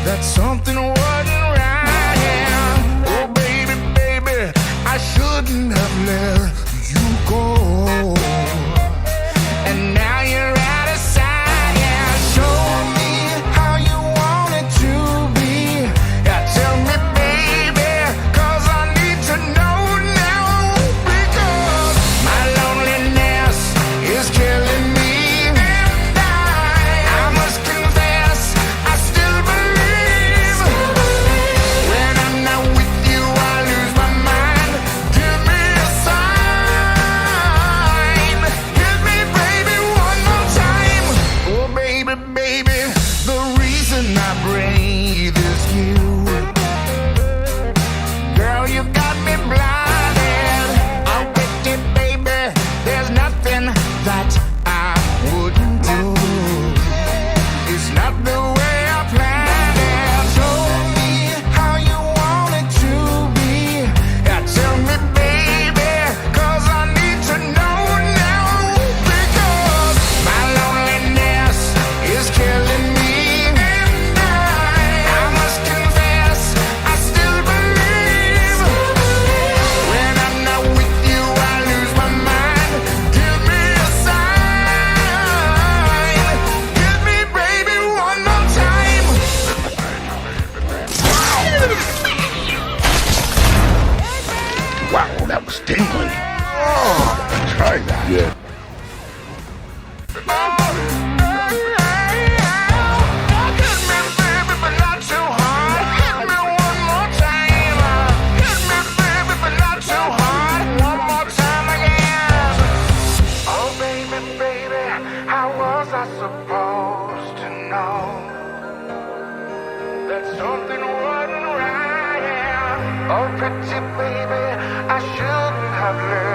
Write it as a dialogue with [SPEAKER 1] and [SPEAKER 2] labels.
[SPEAKER 1] that something wasn't right. Oh, baby, baby, I shouldn't have let you go. And now you're out of sight. Yeah, show me how you want it to be. Yeah, tell me, baby, 'cause I need to know now. Because my loneliness is killing me. And I must confess, I still believe. When I'm not with you, I lose my mind. Give me a sign. Hit me, baby, one more time. Oh, baby, baby, the reason I breathe is you. Girl, you got me blinded. I'm with you, baby. There's nothing that I wouldn't do. It's not the way I planned it. Show me how you want it to be. Yeah, tell me, baby, 'cause I need to know now. Because my loneliness is killing me. And I must confess, I still believe. When I'm not with you, I lose my mind. Give me a sign. Hit me, baby, one more time.
[SPEAKER 2] Wow, that was tingling. Oh, try that. Yeah.
[SPEAKER 1] Hit me, baby, but not too hard. Hit me one more time. Hit me, baby, but not too hard. One more time again. Oh, baby, baby, how was I supposed to know that something wasn't right? Oh, pretty baby, I shouldn't have let